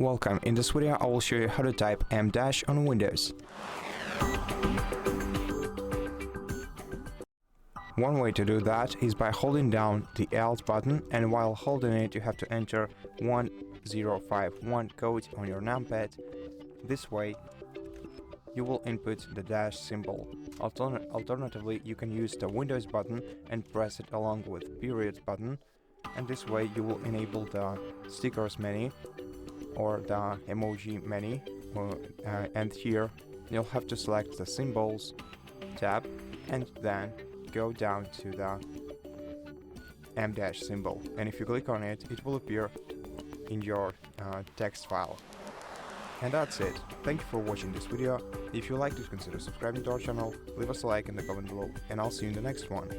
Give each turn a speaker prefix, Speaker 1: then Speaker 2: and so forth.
Speaker 1: Welcome, in this video I will show you how to type M- on Windows. One way to do that is by holding down the Alt button, and while holding it you have to enter 1051 code on your numpad. This way you will input the dash symbol. Alternatively, you can use the Windows button and press it along with period button, and this way you will enable the stickers menu or the emoji menu, and here you'll have to select the symbols tab and then go down to the M- symbol, and if you click on it, it will appear in your text file. And that's it. Thank you for watching this video. If you liked it, consider subscribing to our channel, leave us a like in the comment below, and I'll see you in the next one.